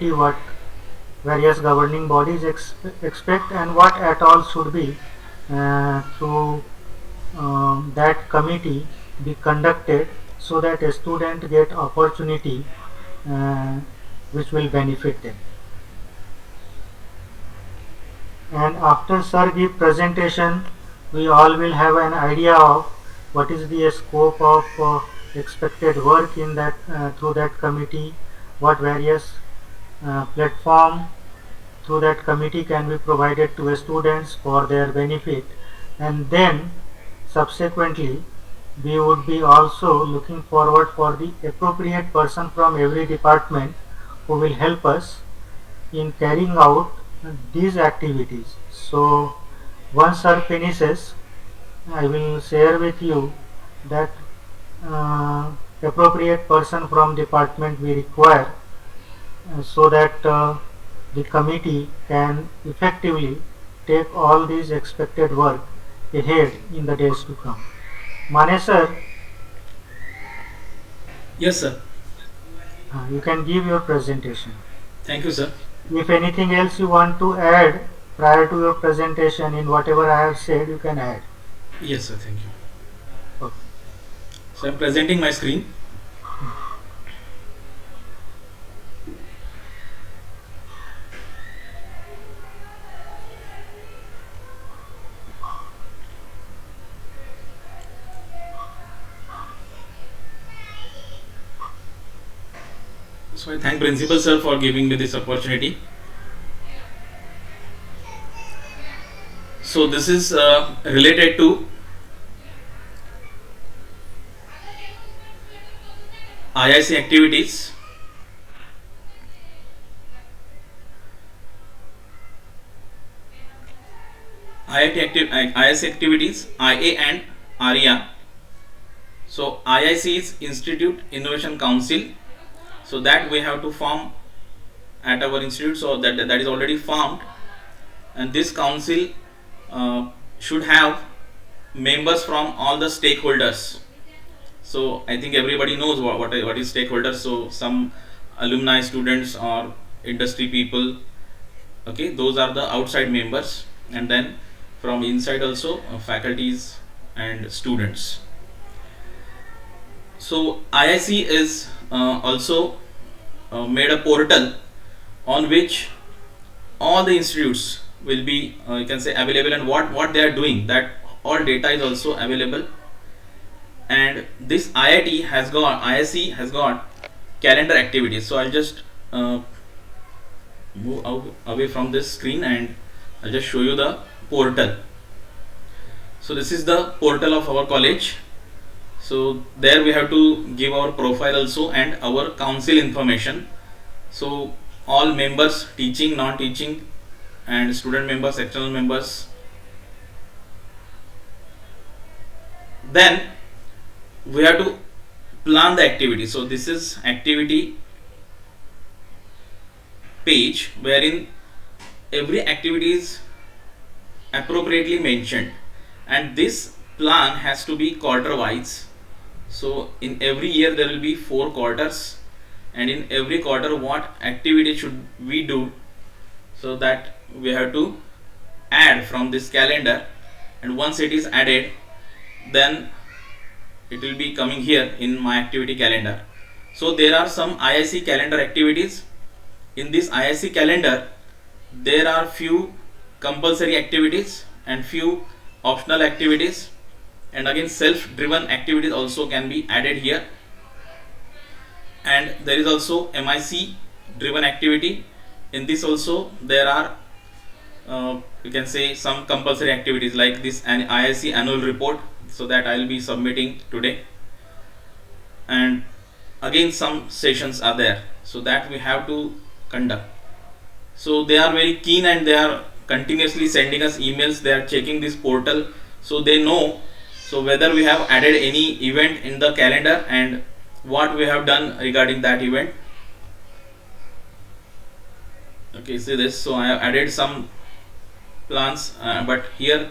what various governing bodies expect and what at all should be through that committee be conducted so that a student get opportunity uh, which will benefit them. And after sir give presentation, we all will have an idea of what is the scope of expected work in that through that committee, what various platform through that committee can be provided to students for their benefit, and then subsequently we would be also looking forward for the appropriate person from every department who will help us in carrying out these activities. So once our finishes, I will share with you that uh, appropriate person from department we require so that the committee can effectively take all these expected work ahead in the days to come. Mane sir, Yes, sir. you can give your presentation. Thank you, sir. If anything else you want to add prior to your presentation in whatever I have said, you can add. Yes, sir. Thank you. Okay. So I'm presenting my screen. So I thank Principal Sir for giving me this opportunity. So this is related to IIC activities. IIC activities, IA and ARIA. So IIC is Institute Innovation Council. So that we have to form at our institute. So that is already formed, and this council should have members from all the stakeholders. So I think everybody knows what is stakeholders. So some alumni, students, or industry people. Okay, those are the outside members, and then from inside also faculties and students. So IIC is also made a portal on which all the institutes will be you can say available, and what they are doing, that all data is also available. And this IIC has got calendar activities. So I'll just move away from this screen and I'll just show you the portal. So this is the portal of our college. So there we have to give our profile also and our council information. So all members, teaching, non-teaching, and student members, external members. Then we have to plan the activity. So this is activity page wherein every activity is appropriately mentioned, and this plan has to be quarter wise. So in every year there will be 4 quarters, and in every quarter what activity should we do, so that we have to add from this calendar. And once it is added, then it will be coming here in my activity calendar. So there are some IIC calendar activities. In this IIC calendar there are few compulsory activities and few optional activities, and again self driven activities also can be added here. And there is also MIC driven activity. In this also there are you can say some compulsory activities like this an IIC annual report, so that I will be submitting today. And again some sessions are there, so that we have to conduct. So they are very keen and they are continuously sending us emails. They are checking this portal, so they know so whether we have added any event in the calendar and what we have done regarding that event. Okay, see this. So I have added some plans, but here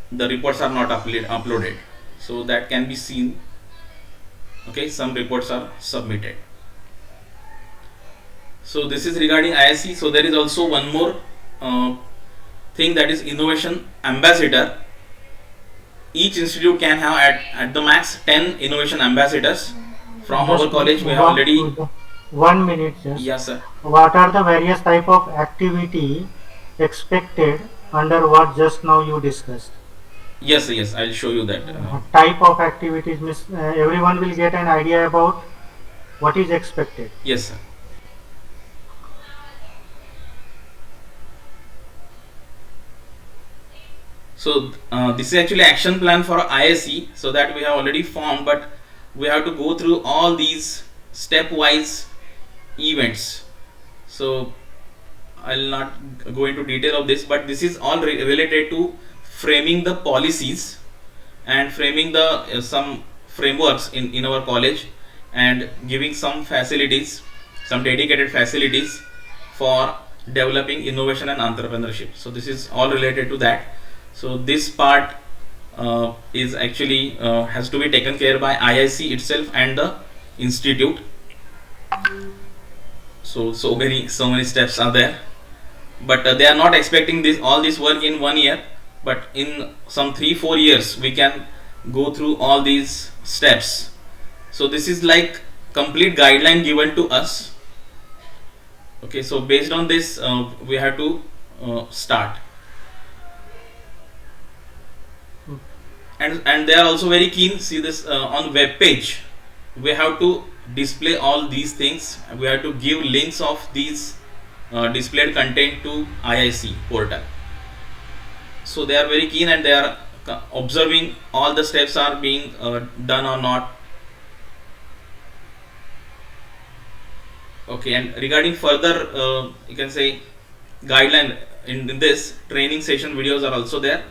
the reports are not uploaded, so that can be seen. Okay, some reports are submitted. So this is regarding ISC. So there is also one more thing, that is innovation ambassador. Each institute can have at the max 10 innovation ambassadors. From our Just college we have already. 1 minute just. Yes sir. What are the various type of activity expected under what just now you discussed? Yes, I'll show you that. Type of activities means everyone will get an idea about what is expected. Yes sir. So this is actually action plan for ISC, so that we have already formed, but we have to go through all these stepwise events. So I'll not go into detail of this, but this is all related to framing the policies and framing the some frameworks in our college, and giving some facilities, some dedicated facilities for developing innovation and entrepreneurship. So this is all related to that. So this part is actually has to be taken care by IIC itself and the institute. So many steps are there, but they are not expecting all this work in 1 year, but in some 3-4 years we can go through all these steps. So this is like complete guideline given to us. Okay, so based on this we have to start. And they are also very keen. See this on web page, we have to display all these things. We have to give links of these displayed content to IIC portal. So they are very keen, and they are observing all the steps are being done or not. Okay, and regarding further you can say guideline, in this training session videos are also there.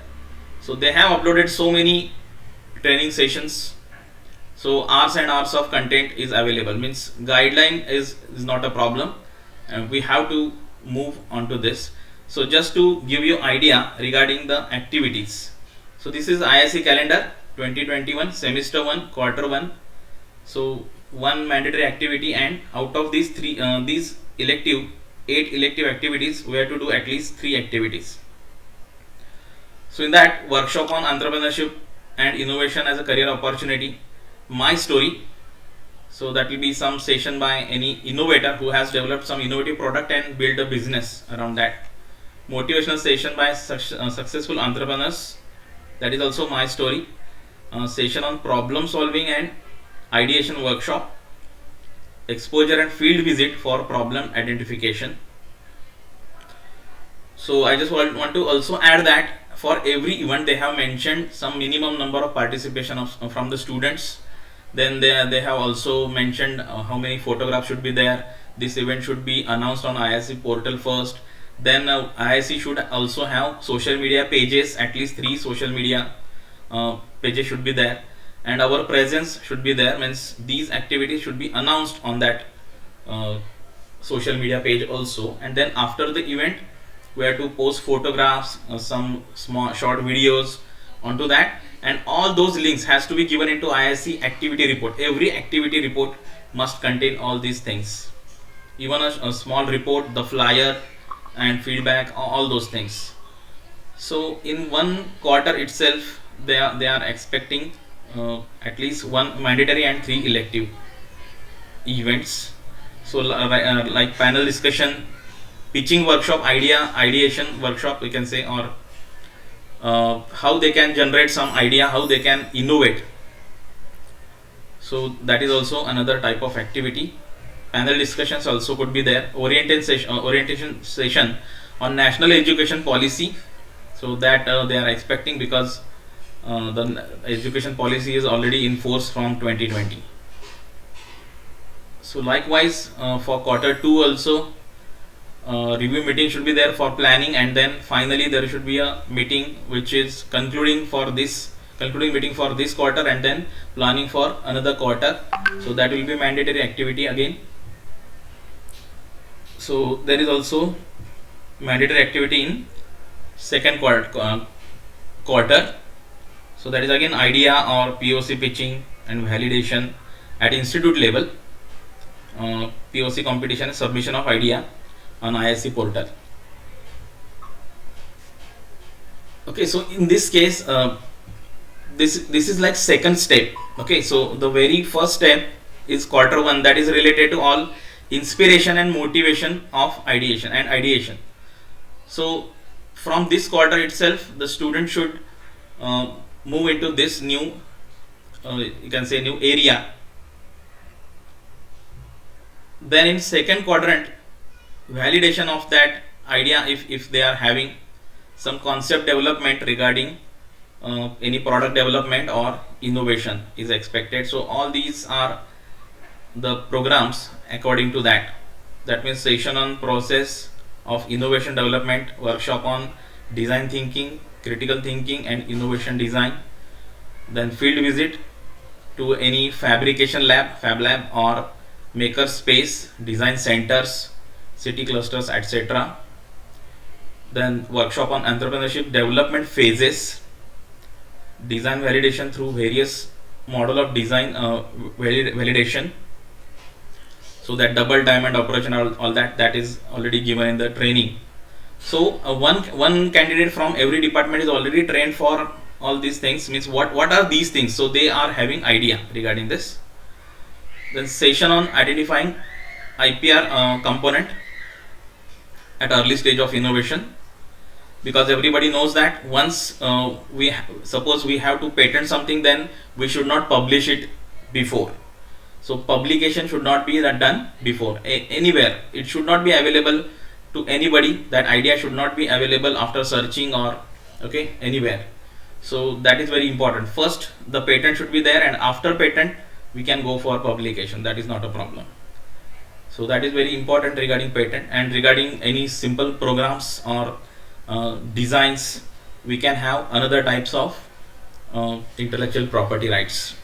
So they have uploaded so many training sessions. So hours and hours of content is available. Means guideline is not a problem, and we have to move on to this. So just to give you idea regarding the activities. So this is IIC calendar 2021 semester 1 quarter 1. So one mandatory activity, and out of these these elective 8 elective activities, we have to do at least 3 activities. So in that, workshop on entrepreneurship and innovation as a career opportunity, my story. So that will be some session by any innovator who has developed some innovative product and built a business around that. Motivational session by successful entrepreneurs, that is also my story. Session on problem solving and ideation workshop. Exposure and field visit for problem identification. So I just want to also add that for every event they have mentioned some minimum number of participation from the students. Then they have also mentioned how many photographs should be there. This event should be announced on IIC portal first. Then IIC should also have social media pages, at least 3 social media pages should be there, and our presence should be there. Means these activities should be announced on that social media page also. And then after the event, we have to post photographs, some small short videos onto that, and all those links has to be given into IIC activity report. Every activity report must contain all these things, even a small report, the flyer and feedback, all those things. So in 1 quarter itself, they are expecting at least 1 mandatory and 3 elective events. So like panel discussion, pitching workshop, ideation workshop we can say, or how they can generate some idea, how they can innovate. So that is also another type of activity. Panel discussions also could be there. Orientation session on national education policy, so that they are expecting, because the education policy is already in force from 2020. So likewise for quarter 2 also, review meeting should be there for planning, and then finally there should be a meeting which is concluding meeting for this quarter, and then planning for another quarter. So that will be mandatory activity again. So there is also mandatory activity in second quarter. So that is again idea or POC pitching and validation at institute level. POC competition and submission of idea on ISC portal. Okay, so in this case, this is like second step. Okay, so the very first step is quarter one, that is related to all inspiration and motivation of ideation. So from this quarter itself, the student should move into this new, you can say, new area. Then in second quadrant, validation of that idea, if they are having some concept development regarding any product development or innovation is expected. So all these are the programs according to that. That means session on process of innovation development, workshop on design thinking, critical thinking and innovation design, then field visit to any fabrication lab, fab lab, or maker space, design centers, city clusters, etc. Then workshop on entrepreneurship development phases, design validation through various model of design validation. So that double diamond approach and all that is already given in the training. So one candidate from every department is already trained for all these things. Means what are these things? So they are having idea regarding this. Then session on identifying IPR component at early stage of innovation, because everybody knows that once suppose we have to patent something, then we should not publish it before. So publication should not be done before anywhere. It should not be available to anybody. That idea should not be available after searching or anywhere. So that is very important. First the patent should be there, and after patent we can go for publication. That is not a problem. So that is very important regarding patent. And regarding any simple programs or designs, we can have another types of intellectual property rights.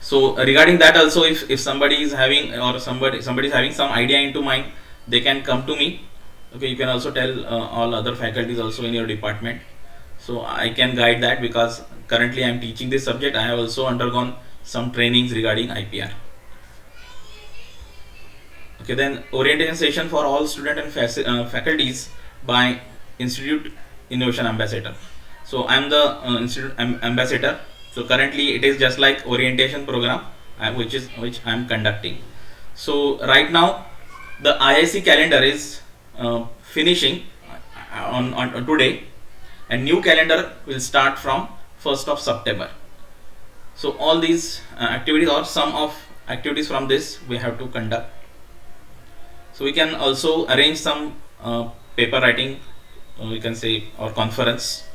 So regarding that also, if somebody is having or somebody is having some idea into mind, they can come to me. Okay, you can also tell all other faculties also in your department, so I can guide that, because currently I am teaching this subject. I have also undergone some trainings regarding IPR. Okay, then orientation session for all student and faculties by Institute Innovation Ambassador. So I am the Institute Ambassador. So currently it is just like orientation program which I am conducting. So right now the IIC calendar is finishing on today, and new calendar will start from 1st of September. So all these activities or some of activities from this we have to conduct. So we can also arrange some paper writing, we can say, or conference.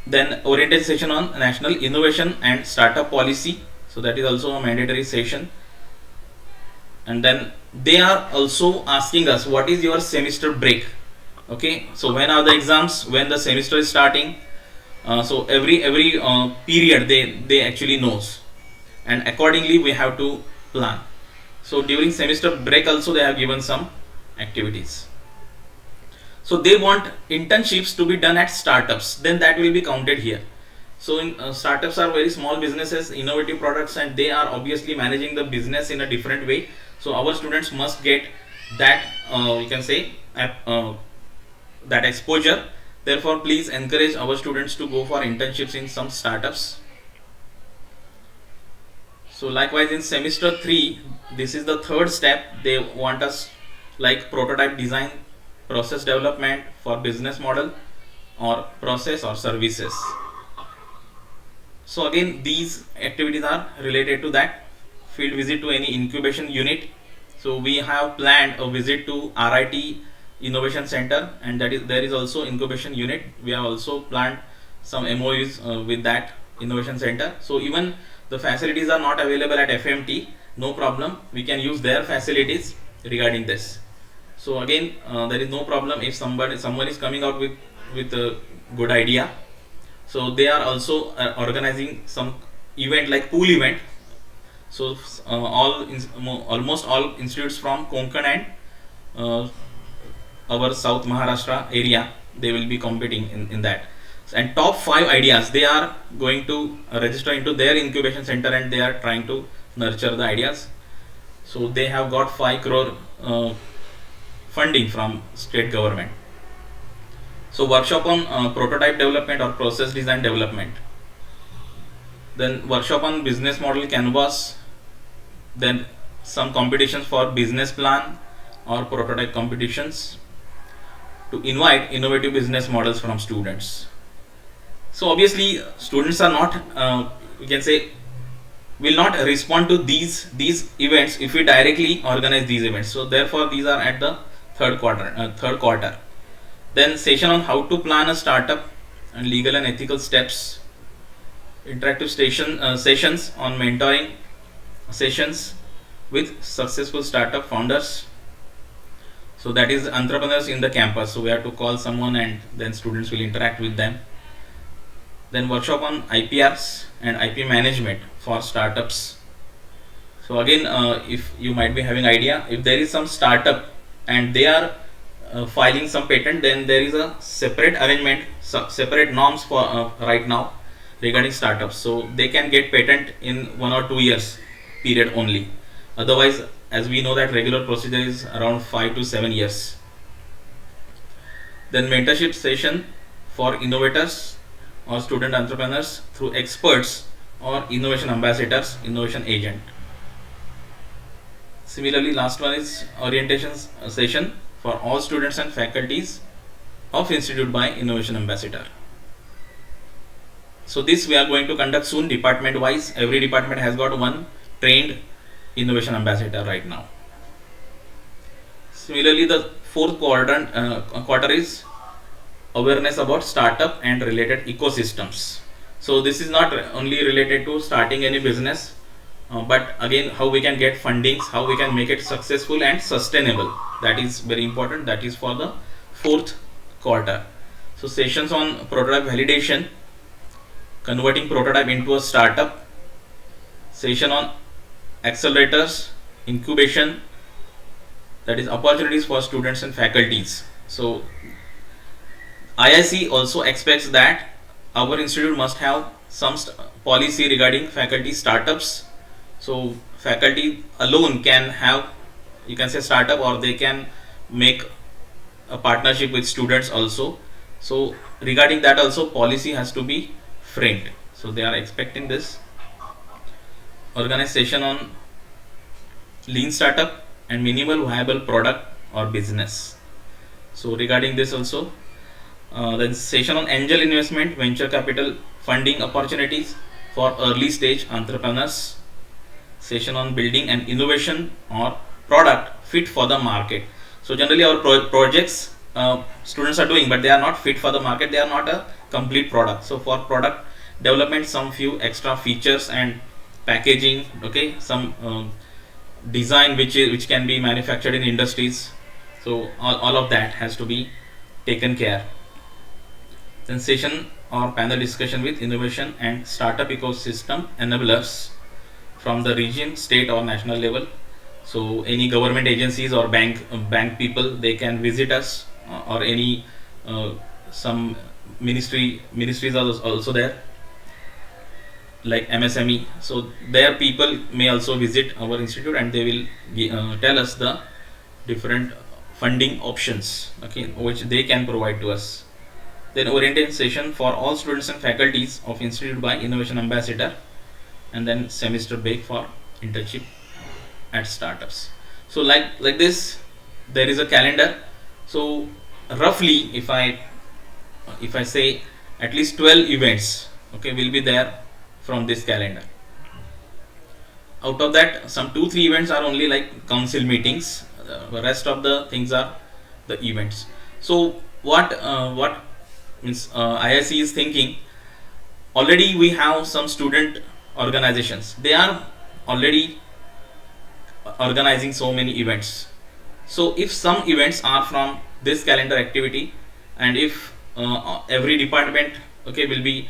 Then orientation session on national innovation and startup policy. So that is also a mandatory session. And then they are also asking us, what is your semester break? Okay, so when are the exams, when the semester is starting? So every period they actually knows, and accordingly we have to plan. So during semester break also they have given some activities. So they want internships to be done at startups, then that will be counted here. So in startups are very small businesses, innovative products, and they are obviously managing the business in a different way. So our students must get that we can say that exposure. Therefore please encourage our students to go for internships in some startups. So likewise in semester 3, this is the third step. They want us like prototype design, process development for business model or process or services. So again these activities are related to that. Field visit to any incubation unit. So we have planned a visit to RIT Innovation Center, and that is there is also incubation unit. We have also planned some MOUs with that innovation center. So even the facilities are not available at FMT, no problem, we can use their facilities regarding this. So again there is no problem if someone is coming out with a good idea. So they are also organizing some event like pool event. So almost all institutes from Konkan and our South Maharashtra area, they will be competing in that. and top 5 ideas they are going to register into their incubation center, and they are trying to nurture the ideas. So they have got 5 crore funding from state government. So workshop on prototype development or process design development, then workshop on business model canvas, then some competitions for business plan or prototype competitions to invite innovative business models from students. So obviously students are not we can say will not respond to these events if we directly organize these events. So therefore these are at the third quarter. Then session on how to plan a startup and legal and ethical steps, interactive sessions on mentoring sessions with successful startup founders. So that is entrepreneurs in the campus. So we have to call someone and then students will interact with them. Then workshop on IPRs and IP management for startups. So again, if you might be having idea, if there is some startup and they are filing some patent, then there is a separate arrangement, separate norms for right now regarding startups. So they can get patent in 1 or 2 years period only. Otherwise, as we know that regular procedure is around 5 to 7 years. Then mentorship session for innovators or student entrepreneurs through experts or innovation ambassadors, innovation agent. Similarly, last one is orientation session for all students and faculties of institute by innovation ambassador. So this we are going to conduct soon department wise. Every department has got one trained innovation ambassador right now. Similarly, the fourth quarter is awareness about startup and related ecosystems. So this is not only related to starting any business, but again how we can get fundings, how we can make it successful and sustainable. That is very important. That is for the fourth quarter. So sessions on prototype validation, converting prototype into a startup, session on accelerators, incubation, that is opportunities for students and faculties. So IIC also expects that our institute must have some policy regarding faculty startups. So faculty alone can have, you can say, startup, or they can make a partnership with students also. So regarding that also policy has to be framed. So they are expecting this. Organization on lean startup and minimal viable product or business. So regarding this also, then session on angel investment, venture capital funding opportunities for early stage entrepreneurs. Session on building an innovation or product fit for the market. So generally our projects students are doing, but they are not fit for the market. They are not a complete product. So for product development, some few extra features and packaging, okay, some design which can be manufactured in industries. So all of that has to be taken care. Then session or panel discussion with innovation and startup ecosystem enablers from the region, state or national level. So any government agencies or bank people, they can visit us, or any some ministries are also there, like MSME. So their people may also visit our institute, and they will tell us the different funding options, okay, which they can provide to us. Then orientation session for all students and faculties of institute by innovation ambassador, and then semester break for internship at startups. So like this, there is a calendar. So roughly, if I say, at least 12 events, okay, will be there from this calendar. Out of that, some 2-3 events are only like council meetings. The rest of the things are the events. So what means IIC is thinking, already we have some student organizations. They are already organizing so many events. So if some events are from this calendar activity, and if every department, okay, will be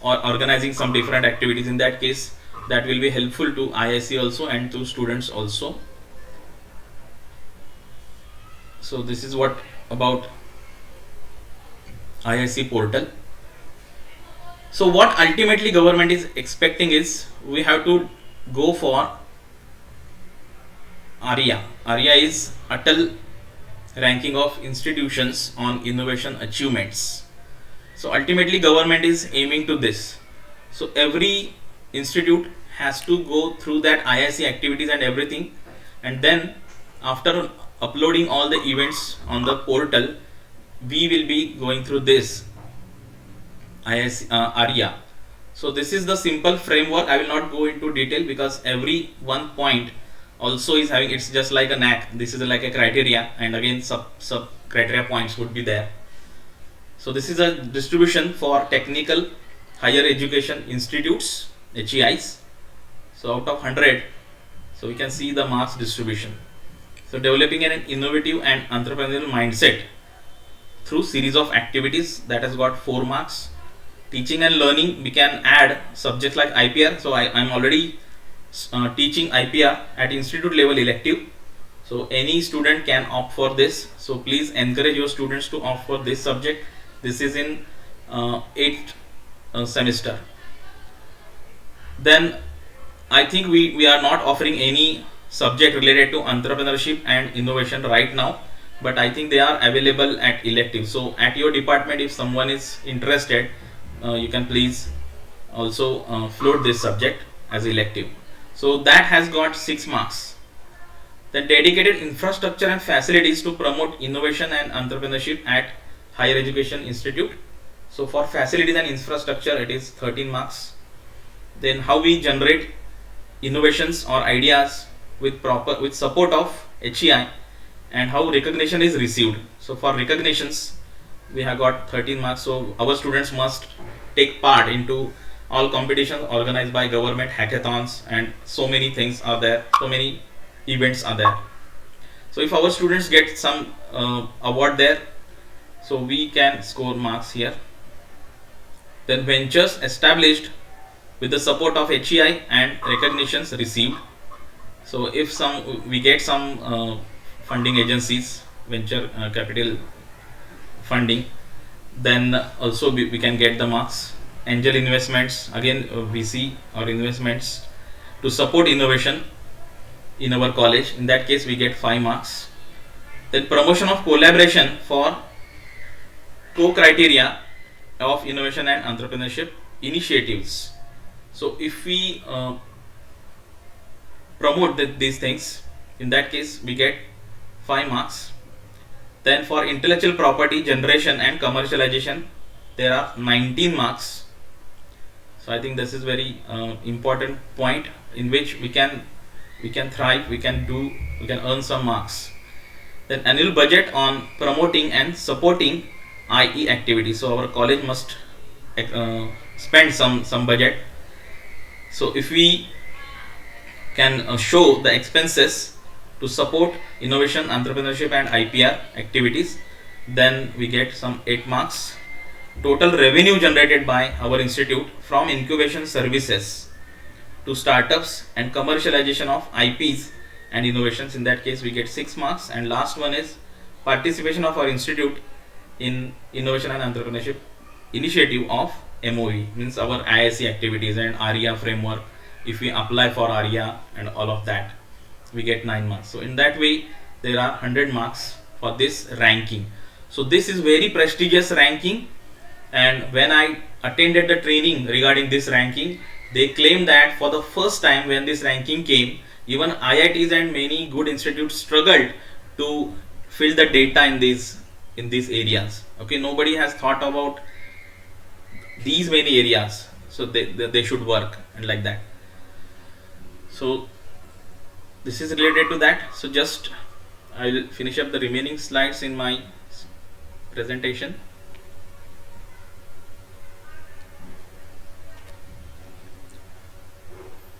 organizing some different activities, in that case that will be helpful to IIC also and to students also. So this is what about IIC portal. So what ultimately government is expecting is we have to go for ARIA. ARIA is Atal ranking of institutions on innovation achievements. So ultimately government is aiming to this. So every institute has to go through that IIC activities and everything, and then after uploading all the events on the portal, we will be going through this IIC ARIA. So this is the simple framework. I will not go into detail because every one point also is having, it's just like a NAC. This is like a criteria, and again sub criteria points would be there. So this is a distribution for technical higher education institutes, HEIs. So out of 100, so we can see the marks distribution. So developing an innovative and entrepreneurial mindset through series of activities, that has got 4 marks. Teaching and learning, we can add subjects like IPR. So I am already teaching IPR at institute level elective. So any student can opt for this. So please encourage your students to opt for this subject. This is in 8th semester. Then I think we are not offering any subject related to entrepreneurship and innovation right now, but I think they are available at elective. So at your department, if someone is interested, you can please also float this subject as elective. So that has got 6 marks. Then dedicated infrastructure and facilities to promote innovation and entrepreneurship at higher education institute. So for facilities and infrastructure, it is 13 marks. Then how we generate innovations or ideas with support of HEI, and how recognition is received. So for recognitions, we have got 13 marks. So our students must take part into all competitions organized by government, hackathons, and so many things are there, so many events are there. So if our students get some award there, so we can score marks here. Then ventures established with the support of HEI and recognitions received. So if we get some funding agencies, venture capital funding, then also we can get the marks. Angel investments, again VC or investments to support innovation in our college. In that case, we get 5 marks. Then promotion of collaboration for co-criteria of innovation and entrepreneurship initiatives. So if we promote these things, in that case we get 5 marks. Then for intellectual property generation and commercialization, there are 19 marks. So I think this is very important point in which we can thrive, we can earn some marks. Then annual budget on promoting and supporting IE activities. So our college must spend some budget. So if we can show the expenses to support innovation, entrepreneurship, and IPR activities, then we get some 8 marks. Total revenue generated by our institute from incubation services to startups and commercialization of IPs and innovations, in that case we get 6 marks. And last one is participation of our institute in innovation and entrepreneurship initiative of MOE, means our IIC activities and ARIA framework. If we apply for ARIA and all of that, we get 9 marks. So in that way there are 100 marks for this ranking. So this is very prestigious ranking, and when I attended the training regarding this ranking, they claim that for the first time when this ranking came, even IITs and many good institutes struggled to fill the data in these areas. Okay, nobody has thought about these many areas, so they should work and like that. So this is related to that. So just I will finish up the remaining slides in my presentation.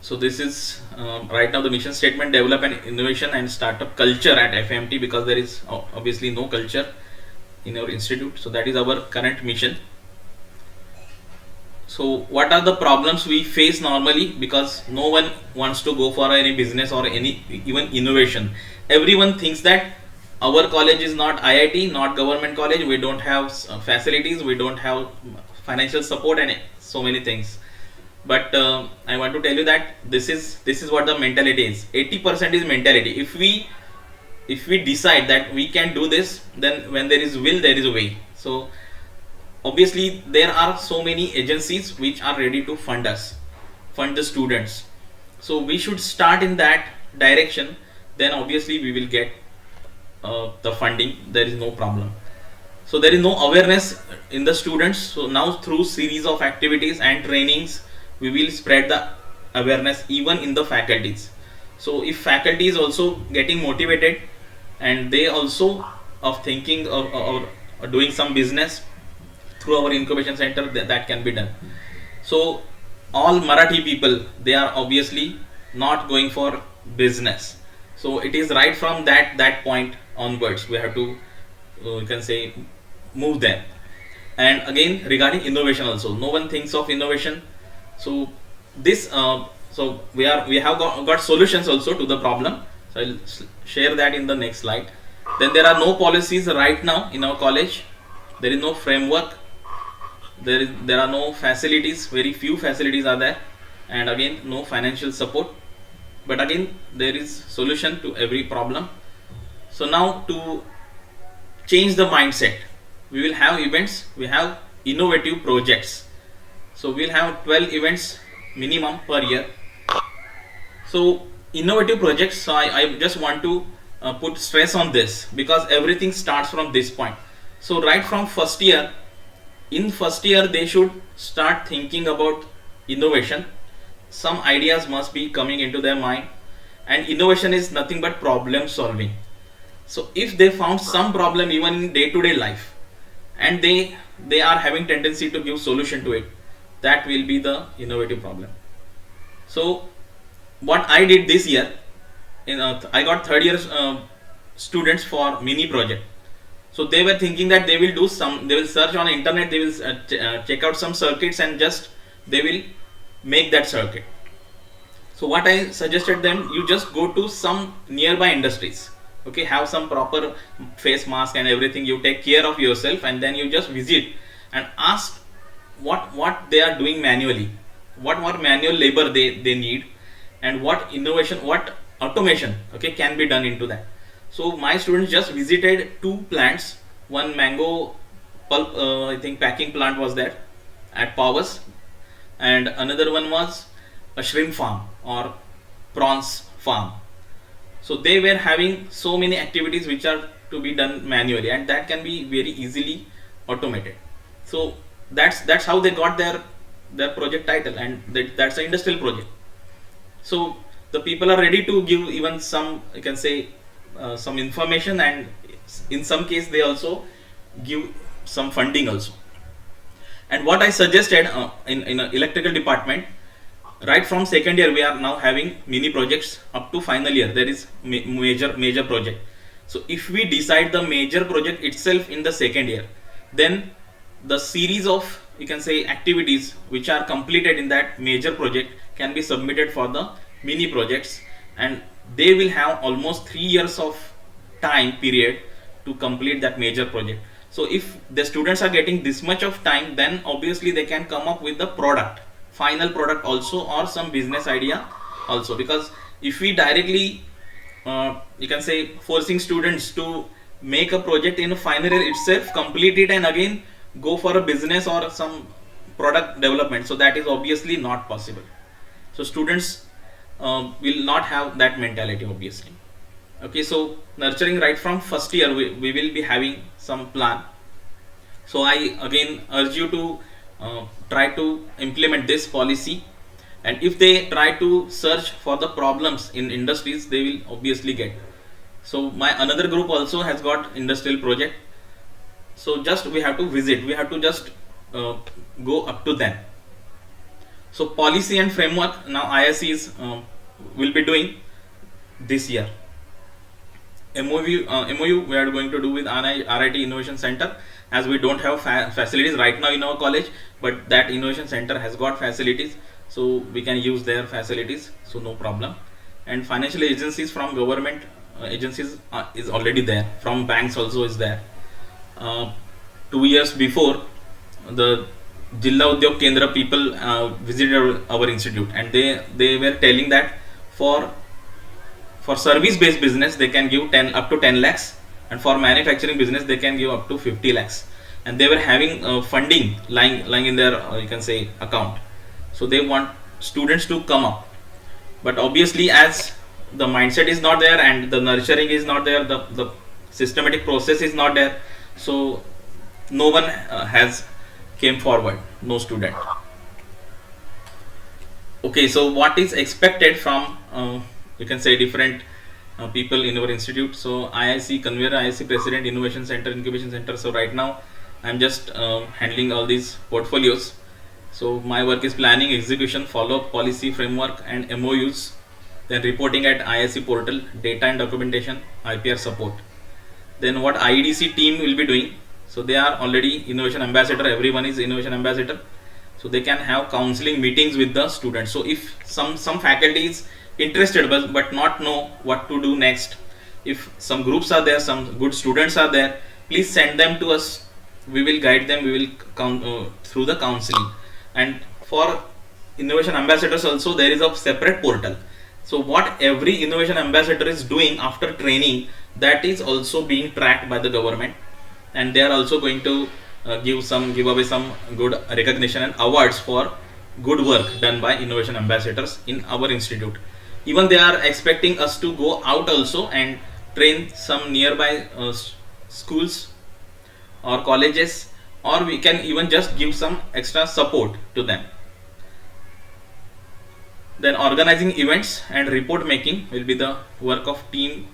So this is right now the mission statement: develop an innovation and startup culture at FMT, because there is obviously no culture in our institute. So that is our current mission. So what are the problems we face normally? Because no one wants to go for any business or any even innovation. Everyone thinks that our college is not IIT, not government college. We don't have facilities. We don't have financial support and so many things. But I want to tell you that this is what the mentality is. 80% is mentality. If we decide that we can do this, then when there is will, there is a way. So obviously there are so many agencies which are ready to fund us, fund the students. So we should start in that direction. Then obviously we will get the funding. There is no problem. So there is no awareness in the students. So now through series of activities and trainings, we will spread the awareness even in the faculties. So if faculty is also getting motivated and they also of thinking of doing some business through our incubation center, that can be done. So all Marathi people, they are obviously not going for business. So it is right from that point onwards we have to you can say move them. And again regarding innovation also, no one thinks of innovation. So this so we have got solutions also to the problem. So I'll share that in the next slide. Then there are no policies right now in our college. There is no framework. There are no facilities. Very few facilities are there, and again no financial support. But again there is solution to every problem. So now to change the mindset, we will have events. We have innovative projects. So we'll have 12 events minimum per year. So innovative projects, so I just want to put stress on this because everything starts from this point. So right from first year, in first year they should start thinking about innovation. Some ideas must be coming into their mind, and innovation is nothing but problem solving. So if they found some problem even in day-to-day life, and they are having tendency to give solution to it, that will be the innovative problem. So what I did this year, I got third year students for mini project. So they were thinking that they will search on internet, they will check out some circuits and just they will make that circuit. So what I suggested them, you just go to some nearby industries, okay, have some proper face mask and everything, you take care of yourself, and then you just visit and ask what they are doing manually, what more manual labor they need, and what innovation, what automation, okay, can be done into that. So my students just visited 2 plants. One mango pulp I think packing plant was there at Powers, and another one was a shrimp farm or prawns farm. So they were having so many activities which are to be done manually, and that can be very easily automated. So that's how they got their project title, and that's an industrial project. So the people are ready to give even some, you can say, some information, and in some case they also give some funding also. And what I suggested in electrical department, right from second year we are now having mini projects up to final year there is major project. So if we decide the major project itself in the second year, then the series of, you can say, activities which are completed in that major project can be submitted for the mini projects, and they will have almost 3 years of time period to complete that major project. So if the students are getting this much of time, then obviously they can come up with the product, final product also, or some business idea also. Because if we directly you can say forcing students to make a project in a final year itself, complete it, and again go for a business or some product development, so that is obviously not possible. So students will not have that mentality obviously. Okay, so nurturing right from first year, we will be having some plan. So I again urge you to try to implement this policy, and if they try to search for the problems in industries, they will obviously get. So my another group also has got industrial project. So just we have to visit, we have to just go up to them. So policy and framework, now ISCs will be doing this year. MOU we are going to do with RIT Innovation Center, as we don't have facilities right now in our college, but that innovation center has got facilities, so we can use their facilities, so no problem. And financial agencies from government agencies is already there, from banks also is there. 2 years before, the Jilla Udyog Kendra people visited our institute, and they were telling that for service based business they can give 10 up to 10 lakhs, and for manufacturing business they can give up to 50 lakhs, and they were having funding lying in their you can say account. So they want students to come up, but obviously as the mindset is not there and the nurturing is not there, the systematic process is not there, so no one has came forward, no student. Okay, so what is expected from you can say different people in our institute? So IIC convener, IIC president, innovation center, incubation center. So right now I'm just handling all these portfolios. So my work is planning, execution, follow-up, policy framework and MOUs, then reporting at IIC portal, data and documentation, IPR support. Then what IEDC team will be doing? So they are already innovation ambassador, everyone is innovation ambassador, so they can have counseling meetings with the students. So if some faculty is interested but not know what to do next, if some groups are there, some good students are there, please send them to us, we will guide them, we will through the counseling. And for innovation ambassadors also there is a separate portal. So what every innovation ambassador is doing after training, that is also being tracked by the government, and they are also going to give away some good recognition and awards for good work done by innovation ambassadors in our institute. Even they are expecting us to go out also and train some nearby schools or colleges, or we can even just give some extra support to them. Then organizing events and report making will be the work of team,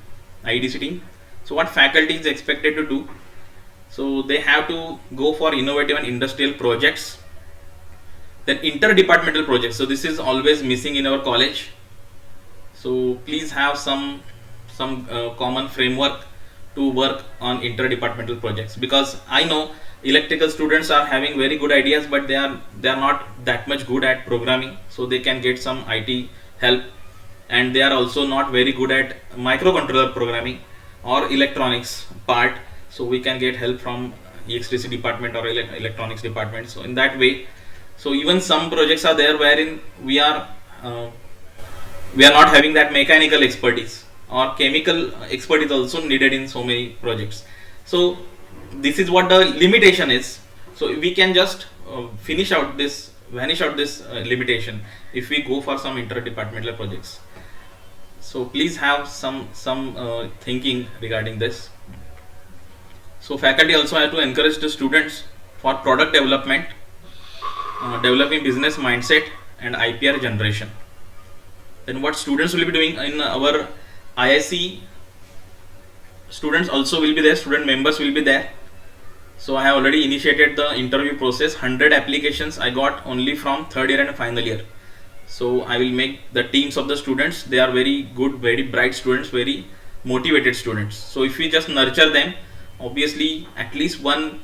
IDC team. So what faculty is expected to do? So they have to go for innovative and industrial projects. Then interdepartmental projects. So this is always missing in our college. So please have some common framework to work on interdepartmental projects, because I know electrical students are having very good ideas, but they are not that much good at programming, so they can get some IT help, and they are also not very good at microcontroller programming or electronics part, so we can get help from EXTC department or electronics department. So in that way, so even some projects are there wherein we are not having that mechanical expertise, or chemical expertise also needed in so many projects. So this is what the limitation is. So we can just vanish out this limitation if we go for some interdepartmental projects. So please have some thinking regarding this. So faculty also have to encourage the students for product development, developing business mindset and IPR generation. Then what students will be doing in our IIC, students also will be there, student members will be there. So I have already initiated the interview process. 100 applications I got only from third year and final year. So I will make the teams of the students. They are very good, very bright students, very motivated students. So if we just nurture them, obviously at least one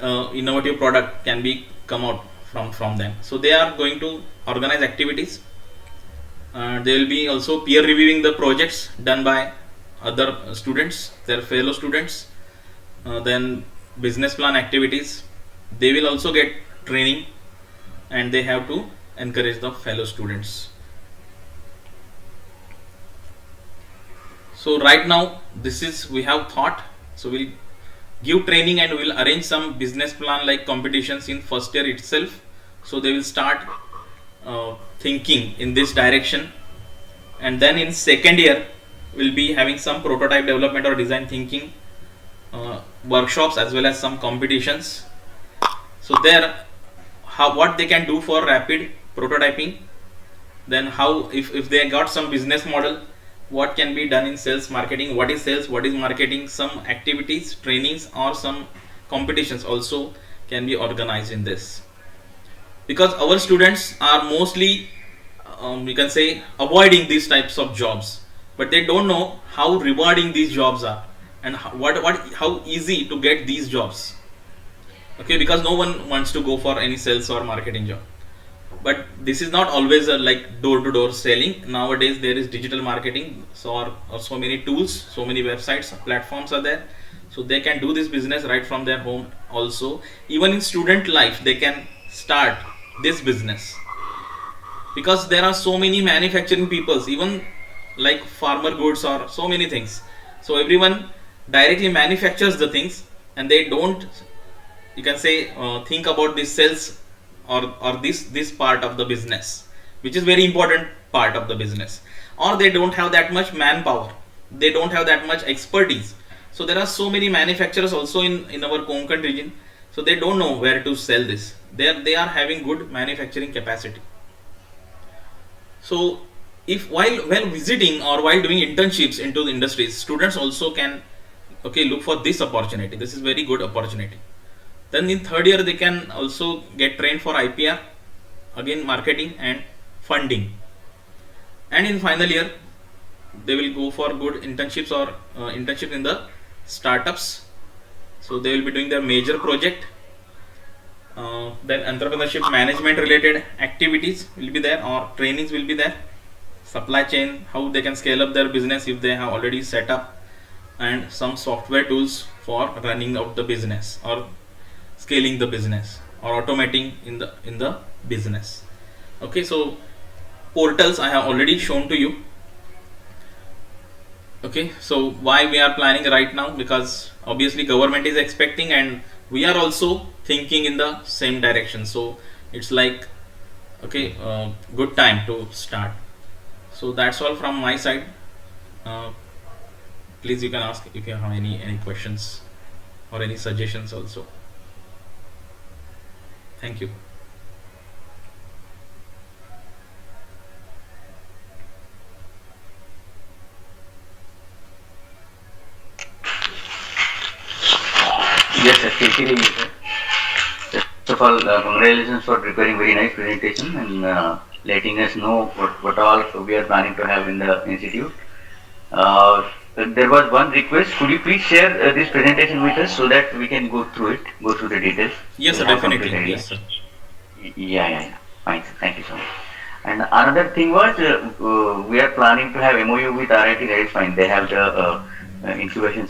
innovative product can be come out from them. So they are going to organize activities. They will be also peer reviewing the projects done by other students, their fellow students. Then business plan activities, they will also get training, and they have to encourage the fellow students. So right now this is we have thought. So we'll give training and we'll arrange some business plan like competitions in first year itself. So they will start thinking in this direction, and then in second year we'll be having some prototype development or design thinking workshops as well as some competitions. So there, what they can do for rapid prototyping, then how if they got some business model, what can be done in sales marketing, what is sales, what is marketing, some activities, trainings or some competitions also can be organized in this. Because our students are mostly you can say avoiding these types of jobs, but they don't know how rewarding these jobs are and how easy to get these jobs. Okay, because no one wants to go for any sales or marketing job. But this is not always like door-to-door selling. Nowadays there is digital marketing, or so many tools, so many websites, platforms are there, so they can do this business right from their home also. Even in student life they can start this business, because there are so many manufacturing peoples, even like farmer goods or so many things. So everyone directly manufactures the things, and they don't, you can say, think about this sales, or this part of the business, which is very important part of the business. Or they don't have that much manpower, they don't have that much expertise. So there are so many manufacturers also in our Konkan region, so they don't know where to sell this. They are having good manufacturing capacity. So if while visiting or while doing internships into the industries, students also can, okay, look for this opportunity. This is very good opportunity. Then in third year they can also get trained for IPR, again marketing and funding. And in final year they will go for good internships, or internship in the startups. So they will be doing their major project. Then entrepreneurship management related activities will be there, or trainings will be there. Supply chain, how they can scale up their business if they have already set up, and some software tools for running out the business, or scaling the business, or automating in the business. Okay, so portals I have already shown to you. Okay, so why we are planning right now? Because obviously government is expecting, and we are also thinking in the same direction. So it's like, okay, good time to start. So that's all from my side. uh, Please, you can ask if you have any questions or any suggestions also. Thank you. Yes, sir. Kirkiri, sir. First of all, congratulations for preparing very nice presentation and letting us know what all we are planning to have in the institute. There was one request. Could you please share this presentation with us so that we can go through it, go through the details? Yes, sir, We'll have complete definitely. idea. Yes, sir. Yeah. Fine, sir. Thank you so much. And another thing was, we are planning to have MOU with RIT. That is fine. They have the incubation